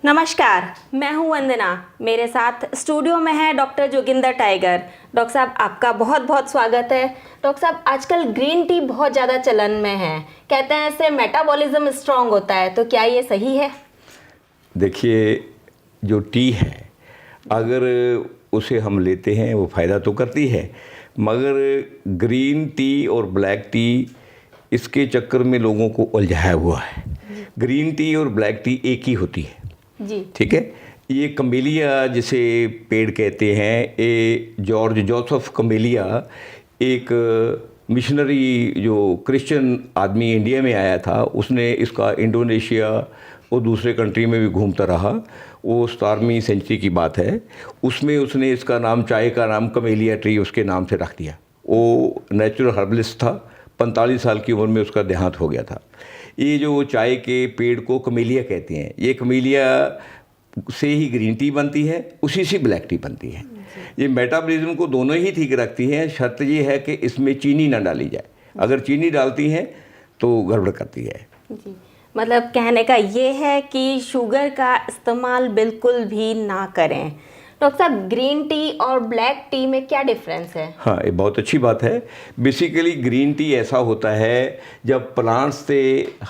नमस्कार, मैं हूं वंदना। मेरे साथ स्टूडियो में है डॉक्टर जोगिंदर टाइगर। डॉक्टर साहब, आपका बहुत बहुत स्वागत है। डॉक्टर साहब, आजकल ग्रीन टी बहुत ज़्यादा चलन में है। कहते हैं इससे मेटाबॉलिज्म स्ट्रांग होता है, तो क्या ये सही है? देखिए, जो टी है अगर उसे हम लेते हैं वो फ़ायदा तो करती है, मगर ग्रीन टी और ब्लैक टी इसके चक्कर में लोगों को उलझाया हुआ है। ग्रीन टी और ब्लैक टी एक ही होती है जी, ठीक है। ये कमेलिया जिसे पेड़ कहते हैं, ये जॉर्ज जोसेफ कमेलिया एक मिशनरी जो क्रिश्चियन आदमी इंडिया में आया था, उसने इसका इंडोनेशिया और दूसरे कंट्री में भी घूमता रहा। वो 17वीं सेंचुरी की बात है। उसमें उसने इसका नाम, चाय का नाम कमेलिया ट्री उसके नाम से रख दिया। वो नेचुरल हर्बलिस्ट था। 45 साल की उम्र में उसका देहांत हो गया था। ये जो चाय के पेड़ को कमेलिया कहते हैं, ये कमेलिया से ही ग्रीन टी बनती है, उसी से ब्लैक टी बनती है। ये मेटाबॉलिज्म को दोनों ही ठीक रखती हैं। शर्त ये है कि इसमें चीनी ना डाली जाए। अगर चीनी डालती हैं तो गड़बड़ करती है। जी, मतलब कहने का ये है कि शुगर का इस्तेमाल बिल्कुल भी ना करें। डॉक्टर साहब, ग्रीन टी और ब्लैक टी में क्या डिफरेंस है? हाँ, ये बहुत अच्छी बात है। बेसिकली ग्रीन टी ऐसा होता है जब प्लांट्स से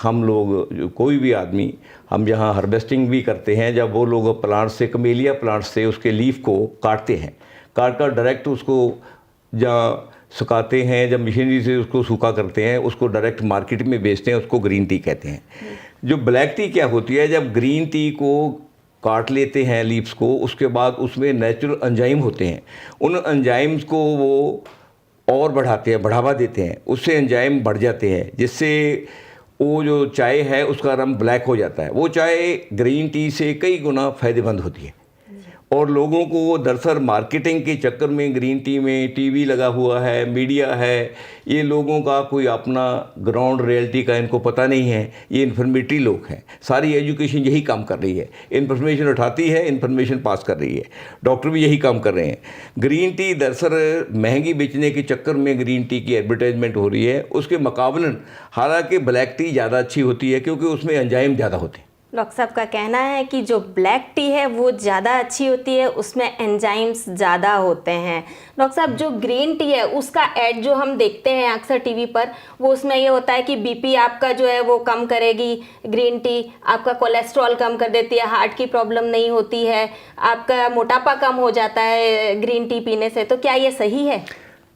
हम लोग, कोई भी आदमी, हम यहाँ हार्वेस्टिंग भी करते हैं, जब वो लोग प्लांट्स से, कमेलिया प्लांट्स से उसके लीफ को काटते हैं, काट कर डायरेक्ट उसको जहाँ सुखाते हैं, जब मशीनरी से उसको सूखा करते हैं, उसको डायरेक्ट मार्केट में बेचते हैं, उसको ग्रीन टी कहते हैं। जो ब्लैक टी क्या होती है, जब ग्रीन टी को काट लेते हैं लीव्स को, उसके बाद उसमें नेचुरल एंजाइम होते हैं। उन एंजाइम्स को वो और बढ़ाते हैं, बढ़ावा देते हैं, उससे एंजाइम बढ़ जाते हैं, जिससे वो जो चाय है उसका रंग ब्लैक हो जाता है। वो चाय ग्रीन टी से कई गुना फ़ायदेमंद होती है। और लोगों को दरअसल मार्केटिंग के चक्कर में ग्रीन टी में टीवी लगा हुआ है, मीडिया है, ये लोगों का कोई अपना ग्राउंड रियलिटी का इनको पता नहीं है। ये इन्फॉर्मेटरी लोग हैं। सारी एजुकेशन यही काम कर रही है, इन्फॉर्मेशन उठाती है, इन्फॉर्मेशन पास कर रही है। डॉक्टर भी यही काम कर रहे हैं। ग्रीन टी दरअसल महंगी बेचने के चक्कर में ग्रीन टी की एडवर्टाइजमेंट हो रही है, उसके मुकाबलन हालांकि ब्लैक टी ज़्यादा अच्छी होती है, क्योंकि उसमें एंजाइम ज़्यादा होते हैं। डॉक्टर साहब का कहना है कि जो ब्लैक टी है वो ज़्यादा अच्छी होती है, उसमें एंजाइम्स ज़्यादा होते हैं। डॉक्टर साहब, जो ग्रीन टी है उसका ऐड जो हम देखते हैं अक्सर टीवी पर, वो उसमें ये होता है कि बीपी आपका जो है वो कम करेगी ग्रीन टी, आपका कोलेस्ट्रॉल कम कर देती है, हार्ट की प्रॉब्लम नहीं होती है, आपका मोटापा कम हो जाता है ग्रीन टी पीने से। तो क्या ये सही है?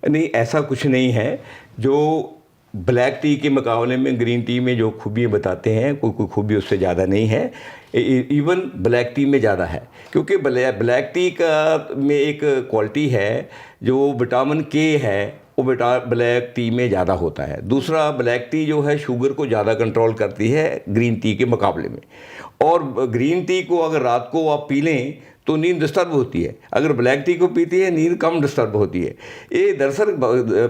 नहीं, ऐसा कुछ नहीं है। जो ब्लैक टी के मुकाबले में ग्रीन टी में जो खूबियाँ बताते हैं, कोई खूबी उससे ज़्यादा नहीं है। इवन ब्लैक टी में ज़्यादा है, क्योंकि ब्लैक टी का में एक क्वालिटी है, जो विटामिन के है वो ब्लैक टी में ज़्यादा होता है। दूसरा, ब्लैक टी जो है शुगर को ज़्यादा कंट्रोल करती है ग्रीन टी के मुकाबले में। और ग्रीन टी को अगर रात को आप पी लें तो नींद डिस्टर्ब होती है, अगर ब्लैक टी को पीती है नींद कम डिस्टर्ब होती है। ये दरअसल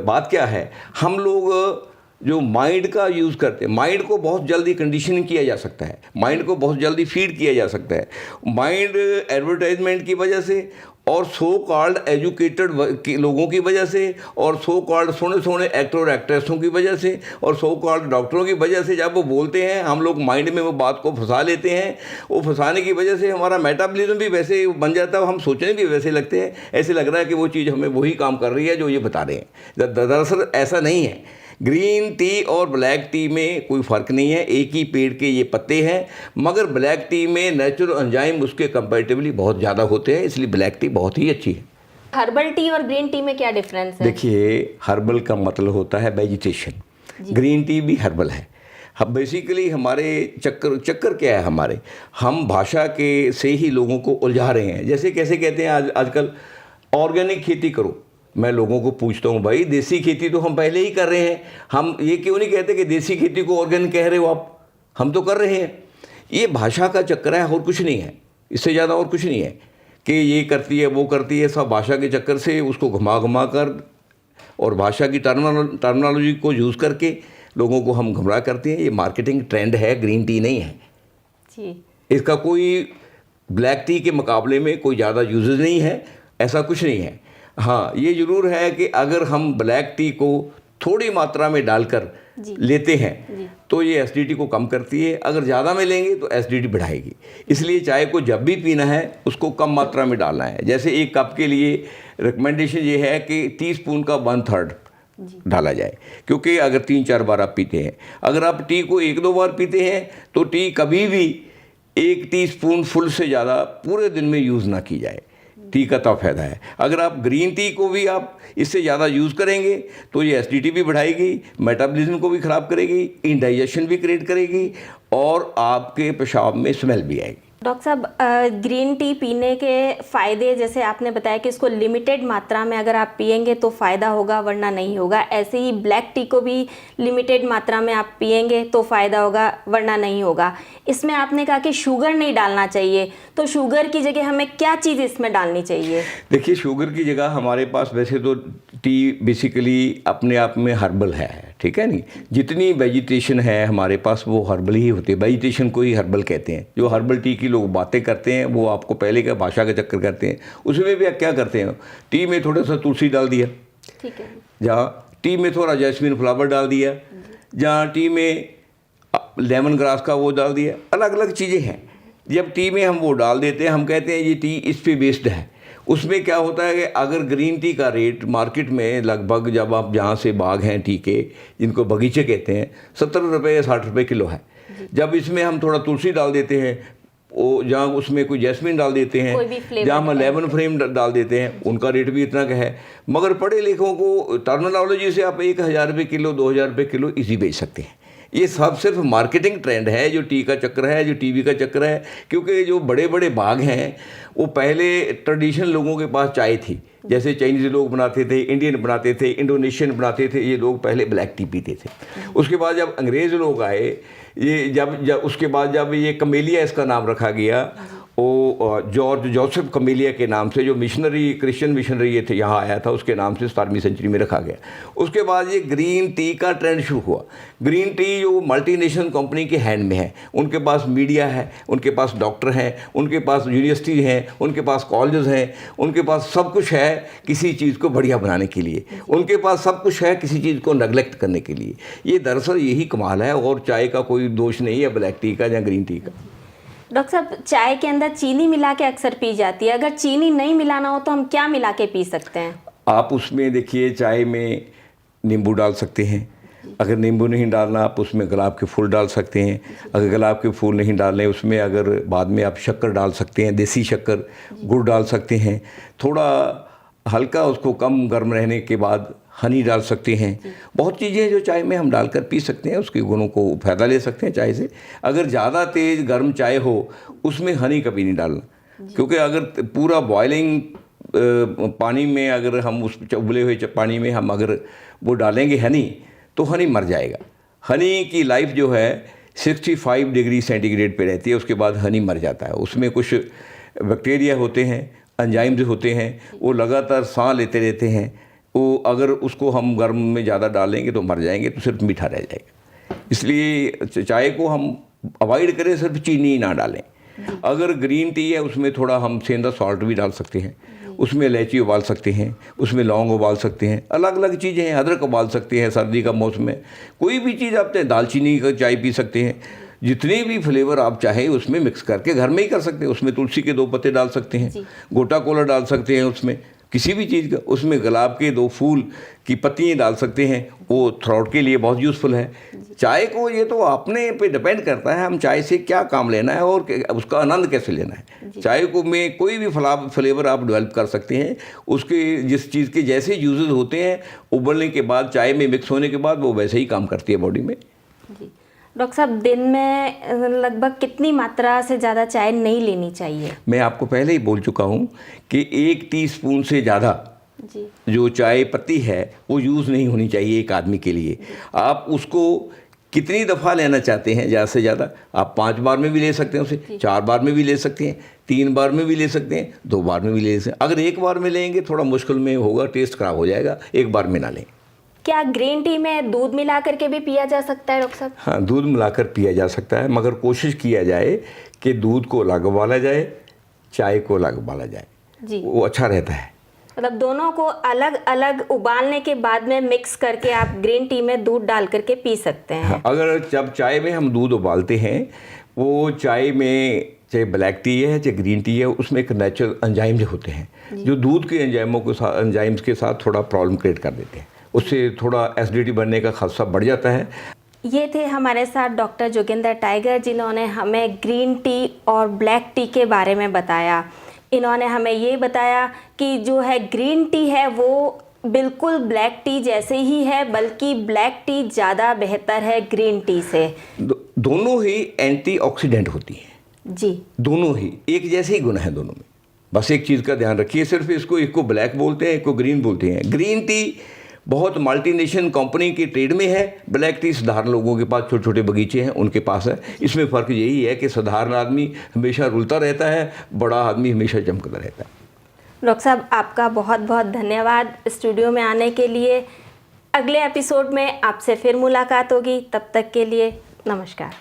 बात क्या है, हम लोग जो माइंड का यूज़ करते हैं, माइंड को बहुत जल्दी कंडीशनिंग किया जा सकता है, माइंड को बहुत जल्दी फीड किया जा सकता है। माइंड एडवर्टाइजमेंट की वजह से और सो कॉल्ड एजुकेटेड लोगों की वजह से और सो कॉल्ड सोने सोने एक्टर और एक्ट्रेसों की वजह से और सो कॉल्ड डॉक्टरों की वजह से, जब वो बोलते हैं हम लोग माइंड में वो बात को फंसा लेते हैं। वो फंसाने की वजह से हमारा मेटाबॉलिज्म भी वैसे बन जाता है, हम सोचने भी वैसे लगते हैं, ऐसे लग रहा है कि वो चीज़ हमें वही काम कर रही है जो ये बता रहे हैं। दरअसल ऐसा नहीं है। ग्रीन टी और ब्लैक टी में कोई फ़र्क नहीं है, एक ही पेड़ के ये पत्ते हैं, मगर ब्लैक टी में नेचुरल एंजाइम उसके कंपैरेटिवली बहुत ज़्यादा होते हैं, इसलिए ब्लैक टी बहुत ही अच्छी है। हर्बल टी और ग्रीन टी में क्या डिफरेंस है? देखिए, हर्बल का मतलब होता है वेजिटेशन, ग्रीन टी भी हर्बल है। हम बेसिकली हमारे चक्कर क्या है हमारे, हम भाषा के से ही लोगों को उलझा रहे हैं। जैसे कैसे कहते हैं आजकल ऑर्गेनिक खेती करो। मैं लोगों को पूछता हूँ, भाई देसी खेती तो हम पहले ही कर रहे हैं, हम ये क्यों नहीं कहते कि देसी खेती को ऑर्गेनिक कह रहे हो आप? हम तो कर रहे हैं। ये भाषा का चक्कर है और कुछ नहीं है, इससे ज़्यादा और कुछ नहीं है कि ये करती है वो करती है। सब भाषा के चक्कर से उसको घुमा घुमा कर और भाषा की टर्मिनोलॉजी को यूज़ करके लोगों को हम गुमराह करते हैं। ये मार्केटिंग ट्रेंड है, ग्रीन टी नहीं है जी। इसका कोई ब्लैक टी के मुकाबले में कोई ज़्यादा यूजेस नहीं है, ऐसा कुछ नहीं है। हाँ, ये ज़रूर है कि अगर हम ब्लैक टी को थोड़ी मात्रा में डालकर जी। लेते जी। हैं तो ये एसिडिटी को कम करती है, अगर ज़्यादा में लेंगे तो एसिडिटी बढ़ाएगी। इसलिए चाय को जब भी पीना है उसको कम मात्रा में डालना है। जैसे एक कप के लिए रिकमेंडेशन ये है कि टीस्पून का 1/3 डाला जाए, क्योंकि अगर 3-4 बार आप पीते हैं, अगर आप टी को 1-2 बार पीते हैं तो टी कभी भी 1 टीस्पून फुल से ज़्यादा पूरे दिन में यूज़ ना की जाए। टी का तो फ़ायदा है। अगर आप ग्रीन टी को भी आप इससे ज़्यादा यूज़ करेंगे तो ये एसिडिटी भी बढ़ाएगी, मेटाबॉलिज्म को भी ख़राब करेगी, इंडाइजेशन भी क्रिएट करेगी और आपके पेशाब में स्मेल भी आएगी। डॉक्टर साहब, ग्रीन टी पीने के फ़ायदे, जैसे आपने बताया कि इसको लिमिटेड मात्रा में अगर आप पिएंगे तो फ़ायदा होगा वरना नहीं होगा, ऐसे ही ब्लैक टी को भी लिमिटेड मात्रा में आप पिएंगे तो फ़ायदा होगा वरना नहीं होगा। इसमें आपने कहा कि शुगर नहीं डालना चाहिए, तो शुगर की जगह हमें क्या चीज़ इसमें डालनी चाहिए? देखिए, शुगर की जगह हमारे पास वैसे तो टी बेसिकली अपने आप में हर्बल है, ठीक है नहीं। जितनी वेजिटेशन है हमारे पास वो हर्बल ही होती है, वेजिटेशन को ही हर्बल कहते हैं। जो हर्बल टी की लोग बातें करते हैं वो आपको पहले का भाषा का चक्कर करते हैं। उसमें भी आप क्या करते हैं, टी में थोड़ा सा तुलसी डाल दिया, ठीक है, जहाँ टी में थोड़ा जैस्मिन फ्लावर डाल दिया, जहाँ टी में लेमन ग्रास का वो डाल दिया, अलग अलग चीज़ें हैं। जब टी में हम वो डाल देते हैं, हम कहते हैं ये टी इस पे बेस्ड है। उसमें क्या होता है कि अगर ग्रीन टी का रेट मार्केट में लगभग, जब आप जहाँ से बाग हैं टी के, जिनको बगीचे कहते हैं, 70 रुपये या 60 रुपये किलो है। जब इसमें हम थोड़ा तुलसी डाल देते हैं, वो जहाँ उसमें कोई जैस्मिन डाल देते हैं, जहाँ हम लेमन फ्लेम डाल देते हैं, उनका रेट भी इतना का है। मगर पढ़े लिखों को टर्मिनोलॉजी से आप 1000 रुपये किलो, 2000 रुपये किलो इजी बेच सकते हैं। ये सब सिर्फ मार्केटिंग ट्रेंड है, जो टी का चक्कर है, जो टीवी का चक्कर है। क्योंकि जो बड़े बड़े बाग हैं वो पहले ट्रेडिशनल लोगों के पास चाय थी, जैसे चाइनीज़ लोग बनाते थे, इंडियन बनाते थे, इंडोनेशियन बनाते थे, ये लोग पहले ब्लैक टी पीते थे। उसके बाद जब अंग्रेज़ लोग आए, ये जब उसके बाद जब ये कमेलिया इसका नाम रखा गया, वो जॉर्ज जोसेफ कमेलिया के नाम से, जो मिशनरी, क्रिश्चियन मिशनरी ये थे, यहाँ आया था, उसके नाम से 17वीं सेंचुरी में रखा गया। उसके बाद ये ग्रीन टी का ट्रेंड शुरू हुआ। ग्रीन टी जो मल्टीनेशनल कंपनी के हैंड में है, उनके पास मीडिया है, उनके पास डॉक्टर हैं, उनके पास यूनिवर्सिटी हैं, उनके पास कॉलेजेस हैं, उनके पास सब कुछ है किसी चीज़ को बढ़िया बनाने के लिए, उनके पास सब कुछ है किसी चीज़ को नेगलेक्ट करने के लिए। ये दरअसल यही कमाल है, और चाय का कोई दोष नहीं है, ब्लैक टी का या ग्रीन टी का। डॉक्टर साहब, चाय के अंदर चीनी मिला के अक्सर पी जाती है, अगर चीनी नहीं मिलाना हो तो हम क्या मिला के पी सकते हैं? आप उसमें देखिए, चाय में नींबू डाल सकते हैं। अगर नींबू नहीं डालना, आप उसमें गुलाब के फूल डाल सकते हैं। अगर गुलाब के फूल नहीं डालने, उसमें अगर बाद में आप शक्कर डाल सकते हैं, देसी शक्कर, गुड़ डाल सकते हैं। थोड़ा हल्का उसको कम गर्म रहने के बाद हनी डाल सकते हैं। बहुत चीज़ें जो चाय में हम डालकर पी सकते हैं, उसके गुणों को फ़ायदा ले सकते हैं चाय से। अगर ज़्यादा तेज़ गर्म चाय हो, उसमें हनी कभी नहीं डालना, क्योंकि अगर पूरा बॉइलिंग पानी में अगर हम उस उबले हुए पानी में हम अगर वो डालेंगे हनी, तो हनी मर जाएगा। हनी की लाइफ जो है 65 डिग्री सेंटीग्रेड पे रहती है, उसके बाद हनी मर जाता है। उसमें कुछ बैक्टीरिया होते हैं, एंजाइम्स होते हैं, वो लगातार सांस लेते रहते हैं। वो अगर उसको हम गर्म में ज़्यादा डालेंगे तो मर जाएंगे, तो सिर्फ मीठा रह जाएगा। इसलिए चाय को हम अवॉइड करें, सिर्फ चीनी ना डालें। अगर ग्रीन टी है, उसमें थोड़ा हम सेंधा सॉल्ट भी डाल सकते हैं, उसमें इलायची उबाल सकते हैं, उसमें लौंग उबाल सकते हैं, अलग अलग चीज़ें हैं। अदरक उबाल सकते हैं सर्दी का मौसम में, कोई भी चीज़ आप चाहे, दालचीनी का चाय पी सकते हैं। जितने भी फ्लेवर आप चाहें उसमें मिक्स करके घर में ही कर सकते हैं। उसमें तुलसी के 2 पत्ते डाल सकते हैं, गोटा कोला डाल सकते हैं, उसमें किसी भी चीज़ का, उसमें गुलाब के 2 फूल की पत्तियाँ डाल सकते हैं, वो थ्रोट के लिए बहुत यूज़फुल है। चाय को ये तो अपने पे डिपेंड करता है, हम चाय से क्या काम लेना है और उसका आनंद कैसे लेना है। चाय को में कोई भी फ्लेवर आप डेवलप कर सकते हैं, उसके जिस चीज़ के जैसे यूजेस होते हैं, उबलने के बाद, चाय में मिक्स होने के बाद वो वैसे ही काम करती है बॉडी में। जी डॉक्टर साहब, दिन में लगभग कितनी मात्रा से ज़्यादा चाय नहीं लेनी चाहिए? मैं आपको पहले ही बोल चुका हूँ कि 1 टीस्पून से ज़्यादा जो चाय पत्ती है वो यूज़ नहीं होनी चाहिए एक आदमी के लिए। आप उसको कितनी दफ़ा लेना चाहते हैं, ज़्यादा से ज़्यादा आप 5 बार में भी ले सकते हैं, उसे 4 बार में भी ले सकते हैं, 3 बार में भी ले सकते हैं, 2 बार में भी ले सकते हैं। अगर 1 बार में लेंगे थोड़ा मुश्किल में होगा, टेस्ट खराब हो जाएगा, 1 बार में ना लें। क्या ग्रीन टी में दूध मिला करके भी पिया जा सकता है डॉक्टर साहब? हाँ, दूध मिलाकर पिया जा सकता है, मगर कोशिश किया जाए कि दूध को अलग उबाला जाए, चाय को अलग उबाला जाए, जी, वो अच्छा रहता है। मतलब दोनों को अलग अलग उबालने के बाद में मिक्स करके आप ग्रीन टी में दूध डाल करके पी सकते हैं। हाँ, अगर जब चाय में हम दूध उबालते हैं, वो चाय में चाहे ब्लैक टी है चाहे ग्रीन टी है, उसमें एक नेचुरल एंजाइम्स होते हैं जो दूध के एंजाइम्स के साथ थोड़ा प्रॉब्लम क्रिएट कर देते हैं। उससे थोड़ा एसिडिटी बनने का खदशा बढ़ जाता है। ये थे हमारे साथ डॉक्टर जोगिंदर टाइगर, जिन्होंने हमें ग्रीन टी और ब्लैक टी के बारे में बताया। इन्होंने हमें ये बताया कि जो है ग्रीन टी है वो बिल्कुल ब्लैक टी जैसे ही है, बल्कि ब्लैक टी ज़्यादा बेहतर है ग्रीन टी से। दोनों ही एंटीऑक्सीडेंट होती हैं जी, दोनों ही एक जैसे ही गुण हैं दोनों में। बस एक चीज़ का ध्यान रखिए, सिर्फ इसको एक को ब्लैक बोलते हैं, एक को ग्रीन बोलते हैं। ग्रीन टी बहुत मल्टीनेशनल कंपनी की ट्रेड में है, ब्लैक टी साधारण लोगों के पास छोटे छोटे बगीचे हैं उनके पास है। इसमें फ़र्क यही है कि साधारण आदमी हमेशा रुलता रहता है, बड़ा आदमी हमेशा चमकता रहता है। डॉक्टर साहब, आपका बहुत बहुत धन्यवाद स्टूडियो में आने के लिए। अगले एपिसोड में आपसे फिर मुलाकात होगी, तब तक के लिए नमस्कार।